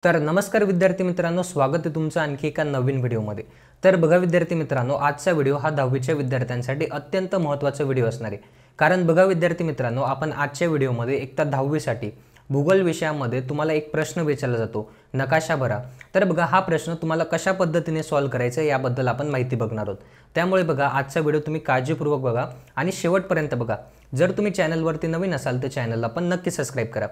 तर नमस्कार विद्यार्थी मित्रांनो, स्वागत आहे तुमचं आणखी एका नवीन व्हिडिओमध्ये। तर बघा विद्यार्थी मित्रांनो, आजचा व्हिडिओ हा 10वीच्या विद्यार्थ्यांसाठी अत्यंत महत्त्वाचा व्हिडिओ असणार आहे। कारण बघा विद्यार्थी मित्रांनो, आपण आजच्या व्हिडिओमध्ये एकदा 10वीसाठी भूगोल विषयामध्ये तुम्हाला एक प्रश्न विचारला जातो, नकाशा भरा। तर बघा हा प्रश्न तुम्हाला कशा पद्धतीने सॉल्व्ह करायचा याबद्दल आपण माहिती बघणार आहोत। त्यामुळे बघा आजचा व्हिडिओ तुम्ही काळजीपूर्वक बघा आणि शेवटपर्यंत बघा। जर तुम्ही चॅनलवरती नवीन असाल तर चॅनलला पण नक्की सबस्क्राइब करा।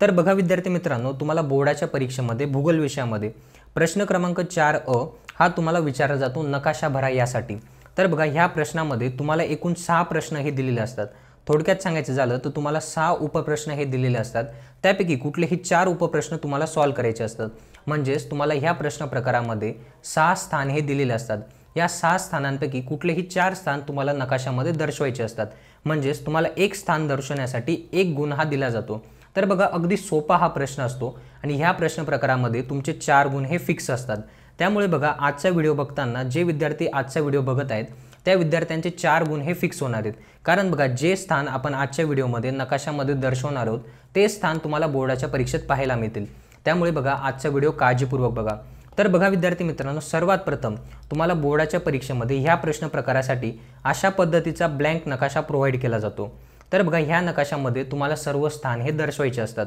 तर बघा विद्यार्थी मित्रांनो, तुम्हाला बोर्डाच्या परीक्षेमध्ये भूगोल विषयामध्ये प्रश्न क्रमांक 4 हा तुम्हाला विचारला जातो, नकाशा भरा यासाठी। तर बघा ह्या प्रश्नामध्ये तुम्हाला एकूण 6 प्रश्न हे दिलेले असतात। थोडक्यात सांगायचं झालं तर तुम्हाला 6 उपप्रश्न हे दिलेले असतात। त्यापैकी कुठलेही 4 उपप्रश्न तुम्हाला सॉल्व्ह करायचे असतात। म्हणजेच तुम्हाला ह्या प्रश्न प्रकारामध्ये 6 स्थान हे दिलेले असतात। या 6 स्थानांपैकी कुठलेही 4 स्थान तुम्हाला नकाशामध्ये दर्शवायचे असतात। म्हणजेच तुम्हाला एक स्थान दर्शवण्यासाठी 1 गुण हा दिला जातो। तर बघा अगदी सोपा हा प्रश्न असतो आणि ह्या प्रश्न प्रकारामध्ये तुमचे 4 गुण हे फिक्स असतात। त्यामुळे बघा आजचा व्हिडिओ बघताना जे विद्यार्थी आजचा व्हिडिओ बघत आहेत त्या विद्यार्थ्यांचे 4 गुण हे फिक्स होणार आहेत। कारण बघा जे स्थान आपण आजच्या व्हिडिओमध्ये नकाशामध्ये दर्शवणार आहोत ते स्थान तुम्हाला बोर्डाच्या परीक्षेत पाहायला मिळतील। त्यामुळे बघा आजचा व्हिडिओ काळजीपूर्वक बघा। तर बघा विद्यार्थी मित्रांनो, सर्वात प्रथम तुम्हाला बोर्डाच्या परीक्षेमध्ये ह्या प्रश्न प्रकारासाठी अशा पद्धतीचा ब्लँक नकाशा प्रोव्हाइड केला जातो। तर बघा ह्या नकाशामध्ये तुम्हाला सर्व स्थान हे दर्शवायचे असतात।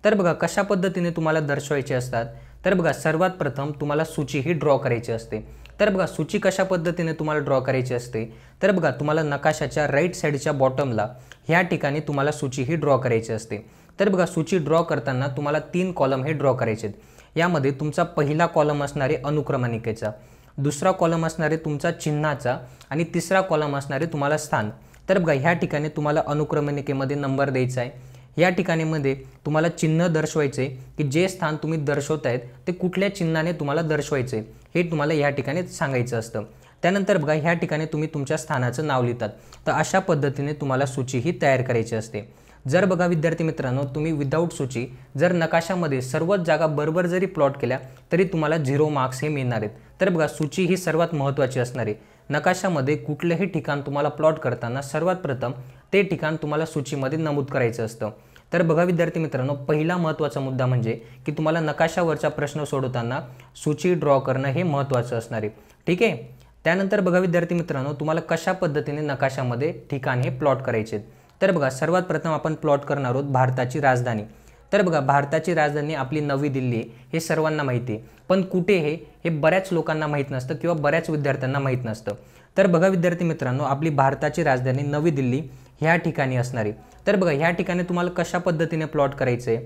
तर बघा कशा पद्धतीने तुम्हाला दर्शवायचे असतात, तर बघा सर्वात प्रथम तुम्हाला सूची ही ड्रॉ करायची असते। तर बघा सूची कशा पद्धतीने तुम्हाला ड्रॉ करायची असते, तर बघा तुम्हाला नकाशाच्या राईट साईडच्या बॉटमला ह्या ठिकाणी तुम्हाला सूची ही ड्रॉ करायची असते। तर बघा सूची ड्रॉ करताना तुम्हाला 3 कॉलम हे ड्रॉ करायचे आहेत। यामध्ये तुमचा पहिला कॉलम असणारे अनुक्रमणिकेचा, दुसरा कॉलम असणारे तुमचा चिन्हाचा आणि तिसरा कॉलम असणारे तुम्हाला स्थान। तर बघा ह्या ठिकाणी तुम्हाला अनुक्रमणिकेमध्ये नंबर द्यायचा आहे। या ठिकाणी मध्ये तुम्हाला चिन्ह दर्शवायचे की जे स्थान तुम्ही दर्शवतायत ते कुठल्या चिन्हाने तुम्हाला दर्शवायचे हे तुम्हाला या ठिकाणी सांगायचं असतं। त्यानंतर बघा ह्या ठिकाणी तुम्ही तुमच्या स्थानाचं नाव लिहितात। तर अशा पद्धतीने तुम्हाला सूची ही तयार करायची असते। जर बघा विद्यार्थी मित्रांनो, तुम्ही विदाऊट सूची जर नकाशामध्ये सर्वच जागा बरोबर जरी प्लॉट केल्या तरी तुम्हाला 0 मार्क्स हे मिळणार आहेत। तर बघा सूची ही सर्वात महत्त्वाची असणार आहे। नकाशामध्ये कुठलेही ठिकाण तुम्हाला प्लॉट करताना सर्वात प्रथम ते ठिकाण तुम्हाला सूचीमध्ये नमूद करायचं असतं। तर बघा विद्यार्थी मित्रांनो, पहिला महत्त्वाचा मुद्दा म्हणजे की तुम्हाला नकाशावरचा प्रश्न सोडवताना सूची ड्रॉ करणं हे महत्त्वाचं असणार आहे। ठीक आहे। त्यानंतर बघा विद्यार्थी मित्रांनो, तुम्हाला कशा पद्धतीने नकाशामध्ये ठिकाण हे प्लॉट करायचे। तर बघा सर्वात प्रथम आपण प्लॉट करणार आहोत भारताची राजधानी। तर बघा भारताची राजधानी आपली नवी दिल्ली हे सर्वांना माहिती आहे, पण कुठे हे बऱ्याच लोकांना माहीत नसतं किंवा बऱ्याच विद्यार्थ्यांना माहीत नसतं। तर बघा विद्यार्थी मित्रांनो, आपली भारताची राजधानी नवी दिल्ली ह्या ठिकाणी असणार आहे। तर बघा ह्या ठिकाणी तुम्हाला कशा पद्धतीने प्लॉट करायचे,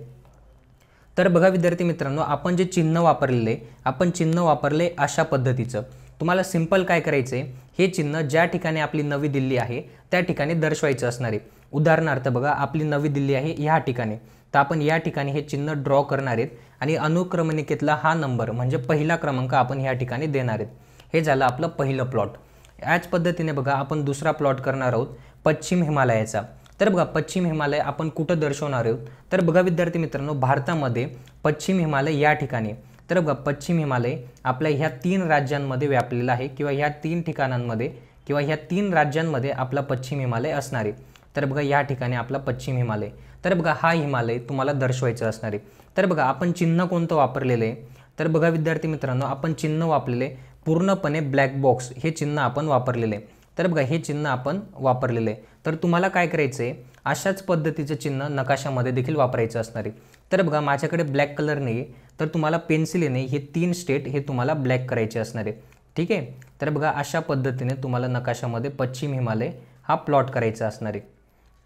तर बघा विद्यार्थी मित्रांनो, आपण जे चिन्ह वापरलेले आपण चिन्ह वापरले अशा पद्धतीचं। तुम्हाला सिंपल काय करायचे, हे चिन्ह ज्या ठिकाणी आपली नवी दिल्ली आहे त्या ठिकाणी दर्शवायचं असणार आहे। उदाहरणार्थ बघा आपली नवी दिल्ली आहे ह्या ठिकाणी, तर आपण या ठिकाणी हे चिन्ह ड्रॉ करणार आहेत आणि अनुक्रमणिकेतला हा नंबर म्हणजे पहिला क्रमांक आपण ह्या ठिकाणी देणार आहेत। हे झालं आपलं पहिलं प्लॉट। याच पद्धतीने बघा आपण दुसरा प्लॉट करणार आहोत पश्चिम हिमालयाचा। तर बघा पश्चिम हिमालय आपण कुठं दर्शवणार आहोत, तर बघा विद्यार्थी मित्रांनो, भारतामध्ये पश्चिम हिमालय या ठिकाणी। तर बघा पश्चिम हिमालय आपल्या ह्या 3 राज्यांमध्ये व्यापलेला आहे किंवा ह्या 3 ठिकाणांमध्ये किंवा ह्या 3 राज्यांमध्ये आपला पश्चिम हिमालय असणार आहे। तर बघा या ठिकाणी आपला पश्चिम हिमालय। तर बघा हा हिमालय तुम्हाला दर्शवायचं असणार आहे। तर बघा आपण चिन्ह कोणतं वापरलेलं आहे, तर बघा विद्यार्थी मित्रांनो, आपण चिन्ह वापरलेले पूर्णपणे ब्लॅक बॉक्स हे चिन्ह आपण वापरलेले आहे। तर बघा हे चिन्ह आपण वापरलेले आहे। तर तुम्हाला काय करायचं आहे, अशाच पद्धतीचं चिन्ह नकाशामध्ये देखील वापरायचं असणार आहे। तर बघा माझ्याकडे ब्लॅक कलर नाही आहे, तर तुम्हाला पेन्सिलीने हे 3 स्टेट हे तुम्हाला ब्लॅक करायचे असणार आहे। ठीक आहे। तर बघा अशा पद्धतीने तुम्हाला नकाशामध्ये पश्चिम हिमालय हा प्लॉट करायचा असणार आहे।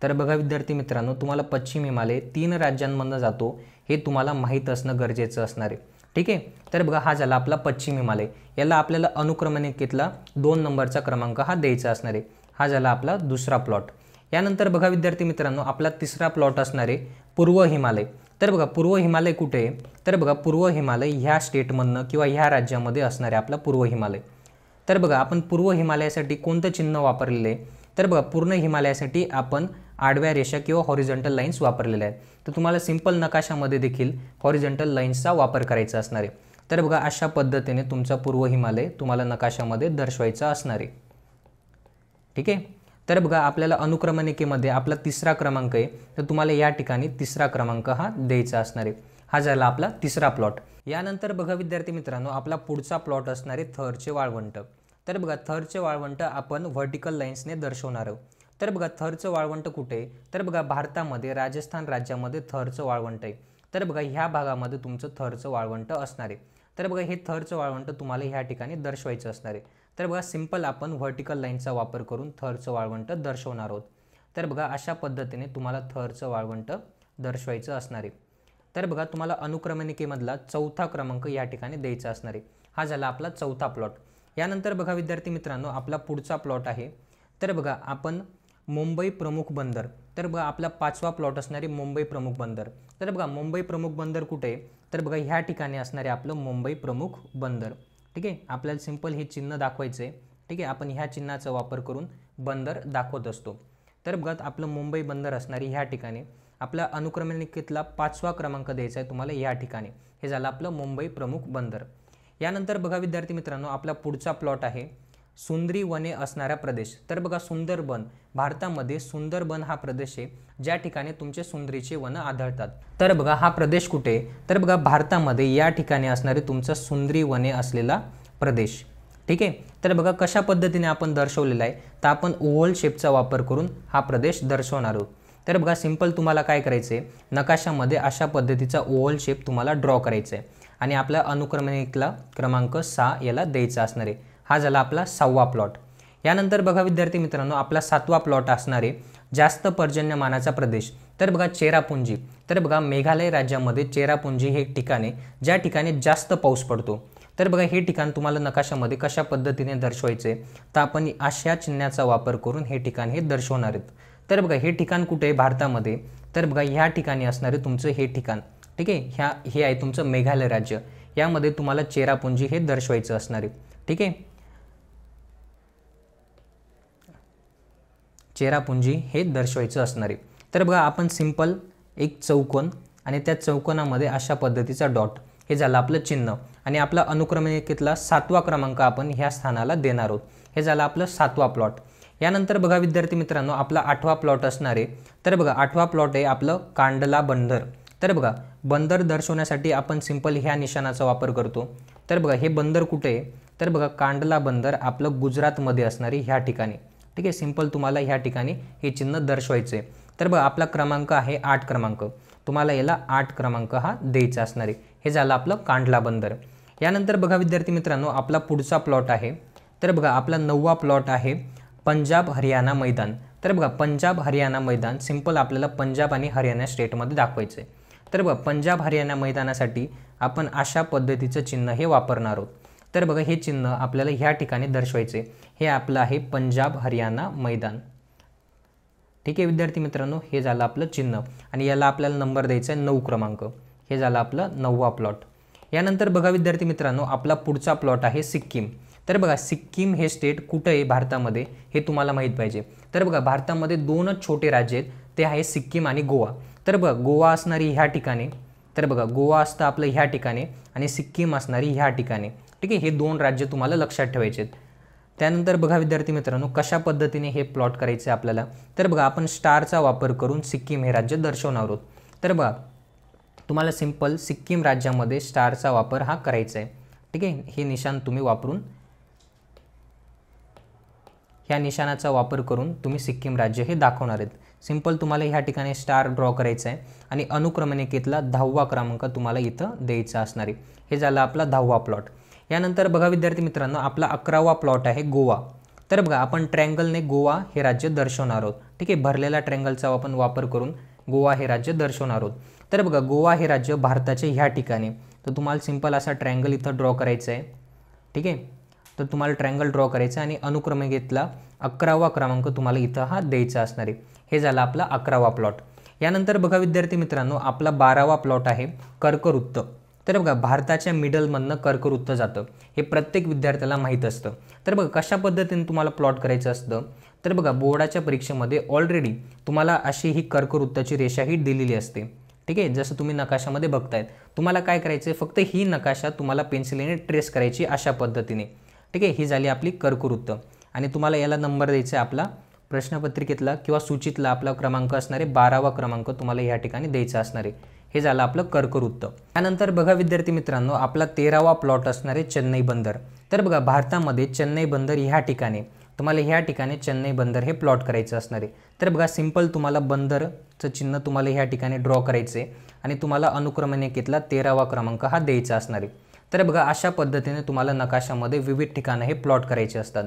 तर बघा विद्यार्थी मित्रांनो, तुम्हाला पश्चिम हिमालय 3 राज्यांमधून जातो हे तुम्हाला माहीत असणं गरजेचं असणार आहे। ठीक आहे। तर बघा हा झाला आपला पश्चिम हिमालय। याला आपल्याला अनुक्रमणिकेतला 2 नंबरचा क्रमांक हा द्यायचा असणार आहे। हा झाला आपला दुसरा प्लॉट। यानंतर बघा विद्यार्थी मित्रांनो, आपला तिसरा प्लॉट असणार आहे पूर्व हिमालय। तर बघा पूर्व हिमालय कुठे आहे, तर बघा पूर्व हिमालय ह्या स्टेटमधनं किंवा ह्या राज्यामध्ये असणार आहे आपला पूर्व हिमालय। तर बघा आपण पूर्व हिमालयासाठी कोणतं चिन्ह वापरलेलं आहे, तर बघा पूर्ण हिमालयासाठी आपण आडव्या रेषा किंवा हॉरिझॉन्टल लाईन्स वापरलेल्या आहेत। तर तुम्हाला सिंपल नकाशामध्ये देखील हॉरिझॉन्टल लाईन्सचा वापर करायचा असणार आहे। तर बघा अशा पद्धतीने तुमचा पूर्व हिमालय तुम्हाला नकाशामध्ये दर्शवायचा असणार आहे। ठीक आहे। तर बघा आपल्याला अनुक्रमणिकेमध्ये आपला तिसरा क्रमांक आहे, तर तुम्हाला या ठिकाणी तिसरा क्रमांक हा द्यायचा असणार आहे। हा झाला आपला तिसरा प्लॉट। यानंतर बघा विद्यार्थी मित्रांनो, आपला पुढचा प्लॉट असणारे थरचे वाळवंट। तर बघा थरचे वाळवंट आपण व्हर्टिकल लाईन्सने दर्शवणार आहोत। तर बघा थरचं वाळवंट कुठे, तर बघा भारतामध्ये राजस्थान राज्यामध्ये थरचं वाळवंट आहे। तर बघा ह्या भागामध्ये तुमचं थरचं वाळवंट असणार आहे। तर बघा हे थरचं वाळवंट तुम्हाला ह्या ठिकाणी दर्शवायचं असणार आहे। तर बघा सिंपल आपण व्हर्टिकल लाईनचा वापर करून थरचं वाळवंट दर्शवणार आहोत। तर बघा अशा पद्धतीने तुम्हाला थरचं वाळवंट दर्शवायचं असणार आहे। तर बघा तुम्हाला अनुक्रमणिकेमधला चौथा क्रमांक या ठिकाणी द्यायचा असणार आहे। हा झाला आपला चौथा प्लॉट। यानंतर बघा विद्यार्थी मित्रांनो, आपला पुढचा प्लॉट आहे। तर बघा आपण मुंबई प्रमुख बंदर। तर बघा आपला पाचवा प्लॉट असणारे मुंबई प्रमुख बंदर। तर बघा मुंबई प्रमुख बंदर कुठे आहे, तर बघा ह्या ठिकाणी असणारे आपलं मुंबई प्रमुख बंदर। ठीक आहे, आपल्याला सिंपल हे चिन्ह दाखवायचं आहे। ठीक आहे, आपण ह्या चिन्हाचा वापर करून बंदर दाखवत असतो। तर बघा आपलं मुंबई बंदर असणारी ह्या ठिकाणी आपल्या अनुक्रमणिकेतला 5वा क्रमांक द्यायचा आहे तुम्हाला या ठिकाणी। हे झालं आपलं मुंबई प्रमुख बंदर। यानंतर बघा विद्यार्थी मित्रांनो, आपला पुढचा प्लॉट आहे सुंदरी वने असणारा प्रदेश। तर बघा सुंदरबन, भारतामध्ये सुंदरबन हा प्रदेश आहे ज्या ठिकाणी तुमचे सुंदरीचे वन आढळतात। तर बघा हा प्रदेश कुठे, तर बघा भारतामध्ये या ठिकाणी असणारे तुमचं सुंदरी वने असलेला प्रदेश। ठीक आहे, तर बघा कशा पद्धतीने आपण दर्शवलेला आहे, तर आपण ओव्हल शेपचा वापर करून हा प्रदेश दर्शवणार आहोत। तर बघा सिंपल तुम्हाला काय करायचं आहे, नकाशामध्ये अशा पद्धतीचा ओव्हल शेप तुम्हाला ड्रॉ करायचा आहे आणि आपल्या अनुक्रमणिकेला क्रमांक 6 याला द्यायचा असणार आहे। हा झाला आपला 6वा प्लॉट। यानंतर बघा विद्यार्थी मित्रांनो, आपला 7वा प्लॉट असणार आहे जास्त पर्जन्यमानाचा प्रदेश। तर बघा चेरापुंजी। तर बघा मेघालय राज्यामध्ये चेरापुंजी हे ठिकाण आहे ज्या ठिकाणी जास्त पाऊस पडतो। तर बघा हे ठिकाण तुम्हाला नकाशामध्ये कशा पद्धतीने दर्शवायचे, तर आपण अशा चिन्हाचा वापर करून हे ठिकाण हे दर्शवणार आहेत। तर बघा हे ठिकाण कुठे आहे भारतामध्ये, तर बघा ह्या ठिकाणी असणारे तुमचं हे ठिकाण। ठीक आहे, हे आहे तुमचं मेघालय राज्य, यामध्ये तुम्हाला चेरापुंजी हे दर्शवायचं असणार आहे। ठीक आहे, चेरापुंजी हे दर्शवायचं असणार आहे। तर बघा आपण सिंपल एक चौकोन आणि त्या चौकोनामध्ये अशा पद्धतीचा डॉट, हे झालं आपलं चिन्ह आणि आपला अनुक्रमणिकेतला 7वा क्रमांक आपण ह्या स्थानाला देणार आहोत। हे झालं आपलं 7वा प्लॉट। यानंतर बघा विद्यार्थी मित्रांनो, आपला 8वा प्लॉट असणार आहे। तर बघा 8वा प्लॉट आहे आपलं कांडला बंदर। तर बघा बंदर दर्शवण्यासाठी आपण सिंपल ह्या निशाणाचा वापर करतो। तर बघा हे बंदर कुठे आहे, तर बघा कांडला बंदर आपलं गुजरातमध्ये असणारी ह्या ठिकाणी। ठीक आहे, सिंपल तुम्हाला ह्या ठिकाणी हे चिन्ह दर्शवायचे आहे। तर बघा आपला क्रमांक आहे 8 क्रमांक, तुम्हाला याला 8 क्रमांक हा द्यायचा असणार आहे। हे झालं आपलं कांडला बंदर। यानंतर बघा विद्यार्थी मित्रांनो, आपला पुढचा प्लॉट आहे। तर बघा आपला 9वा प्लॉट आहे पंजाब हरियाणा मैदान। तर बघा पंजाब हरियाणा मैदान सिंपल आपल्याला पंजाब आणि हरियाणा स्टेटमध्ये दाखवायचं आहे। तर बघा पंजाब हरियाणा मैदानासाठी आपण अशा पद्धतीचं चिन्ह हे वापरणार आहोत। तर बघा हे चिन्ह आपल्याला ह्या ठिकाणी दर्शवायचे, हे आपलं आहे पंजाब हरियाणा मैदान। ठीक आहे विद्यार्थी मित्रांनो, हे झालं आपलं चिन्ह आणि याला आपल्याला नंबर द्यायचा आहे 9 क्रमांक। हे झालं आपलं 9वा प्लॉट। यानंतर बघा विद्यार्थी मित्रांनो, आपला पुढचा प्लॉट आहे सिक्कीम। तर बघा सिक्कीम हे स्टेट कुठे आहे भारतामध्ये हे तुम्हाला माहीत पाहिजे। तर बघा भारतामध्ये 2च छोटे राज्य आहेत, ते आहे सिक्कीम आणि गोवा। तर बघा गोवा असणारी ह्या ठिकाणी, तर बघा गोवा असतं आपलं ह्या ठिकाणी आणि सिक्कीम असणारी ह्या ठिकाणी। ठीक आहे, हे 2 राज्य तुम्हाला लक्षात ठेवायचे आहेत। त्यानंतर बघा विद्यार्थी मित्रांनो, कशा पद्धतीने हे प्लॉट करायचे आपल्याला, तर बघा आपण स्टारचा वापर करून सिक्कीम हे राज्य दर्शवणार आहोत। तर बघा तुम्हाला सिंपल सिक्कीम राज्यामध्ये स्टारचा वापर हा करायचा आहे। ठीक आहे, हे निशाण तुम्ही वापरून, ह्या निशाणाचा वापर करून तुम्ही सिक्कीम राज्य हे दाखवणार आहेत। सिंपल तुम्हाला ह्या ठिकाणी स्टार ड्रॉ करायचा आहे आणि अनुक्रमणिकेतला 10वा क्रमांक तुम्हाला इथं द्यायचा असणार आहे। हे झालं आपला 10वा प्लॉट। यानंतर बघा विद्यार्थी मित्रांनो, आपला 11वा प्लॉट आहे गोवा। तर बघा आपण ट्रँगलने गोवा हे राज्य दर्शवणार आहोत। ठीक आहे, भरलेला ट्रँगलचा आपण वापर करून गोवा हे राज्य दर्शवणार आहोत। तर बघा गोवा हे राज्य भारताचे ह्या ठिकाणी, तर तुम्हाला सिंपल असा ट्रँगल इथं ड्रॉ करायचा आहे। ठीक आहे, तर तुम्हाला ट्रँगल ड्रॉ करायचा आणि अनुक्रमणिकेतला 11वा क्रमांक तुम्हाला इथं हा द्यायचा असणार आहे। हे झालं आपला 11वा प्लॉट। यानंतर बघा विद्यार्थी मित्रांनो, आपला 12वा प्लॉट आहे कर्कवृत्त। तर बघा भारताच्या मिडलमधनं कर्कवृत्त जातं, हे प्रत्येक विद्यार्थ्याला माहीत असतं। तर बघा कशा पद्धतीने तुम्हाला प्लॉट करायचं असतं, तर बघा बोर्डाच्या परीक्षेमध्ये ऑलरेडी तुम्हाला अशी ही कर्कवृत्ताची रेषा ही दिलेली असते। ठीक आहे, जसं तुम्ही नकाशामध्ये बघतायत, तुम्हाला काय करायचं आहे, फक्त ही नकाशा तुम्हाला पेन्सिलीने ट्रेस करायची अशा पद्धतीने। ठीक आहे, ही झाली आपली कर्कवृत्त आणि तुम्हाला याला नंबर द्यायचा आहे आपला प्रश्नपत्रिकेतला किंवा सूचीतला आपला क्रमांक असणारे 12वा क्रमांक तुम्हाला या ठिकाणी द्यायचा असणार आहे। हे झालं आपलं कर्कवृत्त। त्यानंतर बघा विद्यार्थी मित्रांनो, आपला 13वा प्लॉट असणार आहे चेन्नई बंदर। तर बघा भारतामध्ये चेन्नई बंदर ह्या ठिकाणी तुम्हाला ह्या ठिकाणी चेन्नई बंदर हे प्लॉट करायचं असणार आहे। तर बघा सिंपल तुम्हाला बंदरचं चिन्ह तुम्हाला ह्या ठिकाणी ड्रॉ करायचं आहे आणि तुम्हाला अनुक्रमणिकेतला 13वा क्रमांक हा द्यायचा असणार आहे। तर बघा अशा पद्धतीने तुम्हाला नकाशामध्ये विविध ठिकाणं हे प्लॉट करायचे असतात।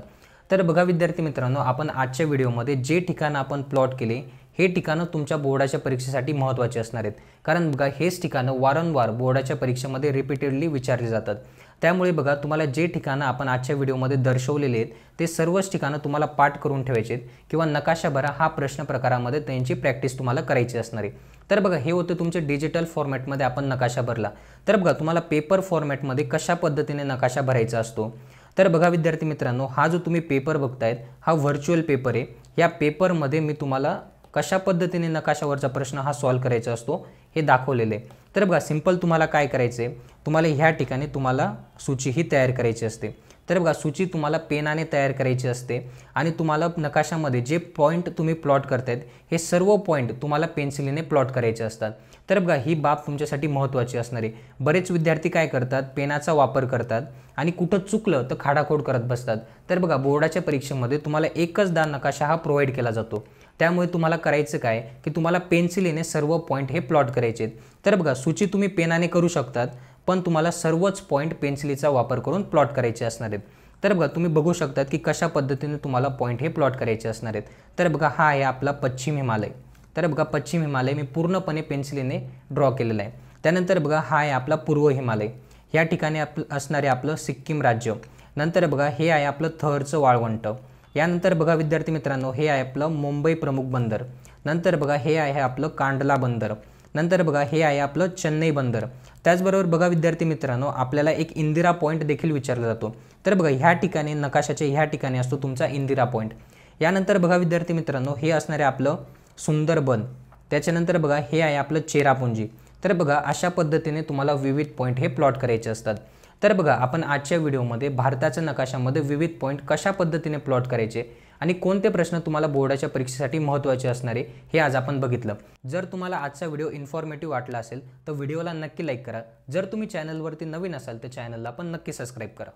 तर बघा विद्यार्थी मित्रांनो, आपण आजच्या व्हिडिओमध्ये जे ठिकाणं आपण प्लॉट केले हे ठिकाणं तुमच्या बोर्डाच्या परीक्षेसाठी महत्त्वाचे असणार आहेत, कारण बघा हेच ठिकाणं वारंवार बोर्डाच्या परीक्षेमध्ये रिपीटेडली विचारली जातात। त्यामुळे बघा तुम्हाला जे ठिकाणं आपण आजच्या व्हिडिओमध्ये दर्शवलेले आहेत ते सर्वच ठिकाणं तुम्हाला पाठ करून ठेवायचे आहेत किंवा नकाशा भरा हा प्रश्न प्रकारामध्ये त्यांची प्रॅक्टिस तुम्हाला करायची असणार आहे। तर बघा हे होतं तुमचे डिजिटल फॉर्मॅटमध्ये आपण नकाशा भरला। तर बघा तुम्हाला पेपर फॉर्मॅटमध्ये कशा पद्धतीने नकाशा भरायचा असतो। तर बघा विद्यार्थी मित्रांनो, हा जो तुम्ही पेपर बघतायत हा व्हर्च्युअल पेपर आहे। या पेपरमध्ये मी तुम्हाला कशा पद्धतीने नकाशावरचा प्रश्न हा सॉल्व्ह करायचा असतो हे दाखवलेले आहे। तर बघा सिंपल तुम्हाला काय करायचं आहे, तुम्हाला ह्या ठिकाणी तुम्हाला सूची ही तयार करायची असते। तर बघा सूची तुम्हाला पेनाने तयार करायची असते आणि तुम्हाला नकाशामध्ये जे पॉईंट तुम्ही प्लॉट करतायत हे सर्व पॉईंट तुम्हाला पेन्सिलीने प्लॉट करायचे असतात। तर बघा ही बाब तुमच्यासाठी महत्त्वाची असणार आहे। बरेच विद्यार्थी काय करतात, पेनाचा वापर करतात आणि कुठं चुकलं तर खाडाखोड करत बसतात। तर बघा बोर्डाच्या परीक्षेमध्ये तुम्हाला एकचदा नकाशा हा प्रोव्हाइड केला जातो, त्यामुळे तुम्हाला करायचं काय की तुम्हाला पेन्सिलीने सर्व पॉईंट हे प्लॉट करायचे आहेत। तर बघा सूची तुम्ही पेनाने करू शकतात, पण तुम्हाला सर्वच पॉईंट पेन्सिलीचा वापर करून प्लॉट करायचे असणार आहेत। तर बघा तुम्ही बघू शकतात की कशा पद्धतीने तुम्हाला पॉईंट हे प्लॉट करायचे असणार आहेत। तर बघा हा आहे आपला पश्चिम हिमालय। तर बघा पश्चिम हिमालय मी पूर्णपणे पेन्सिलीने ड्रॉ केलेला आहे। त्यानंतर बघा हा आहे आपला पूर्व हिमालय, या ठिकाणी असणारे आपलं सिक्कीम राज्य। नंतर बघा हे आहे आपलं थरचं वाळवंट। यानंतर बघा विद्यार्थी मित्रांनो, हे आहे आपलं मुंबई प्रमुख बंदर। नंतर बघा हे आहे आपलं कांडला बंदर। नंतर बघा हे आहे आपलं चेन्नई बंदर। त्याचबरोबर बघा विद्यार्थी मित्रांनो, आपल्याला एक इंदिरा पॉईंट देखील विचारला जातो। तर बघा ह्या ठिकाणी नकाशाच्या ह्या ठिकाणी असतो तुमचा इंदिरा पॉईंट। यानंतर बघा विद्यार्थी मित्रांनो, हे असणारे आपलं सुंदरबन। त्याच्यानंतर बघा हे आहे आपलं चेरापुंजी। तर बघा अशा पद्धतीने तुम्हाला विविध पॉईंट हे प्लॉट करायचे असतात। तर बघा आपण आजच्या व्हिडिओमध्ये भारताच्या नकाशामध्ये विविध पॉईंट कशा पद्धतीने प्लॉट करायचे आणि कोणते प्रश्न तुम्हाला बोर्डाच्या परीक्षेसाठी महत्त्वाचे असणारे हे आज आपण बघितलं। जर तुम्हाला आजचा व्हिडिओ इन्फॉर्मेटिव्ह वाटला असेल तर व्हिडिओला नक्की लाईक करा। जर तुम्ही चॅनलवरती नवीन असाल तर चॅनलला पण नक्की सबस्क्राईब करा।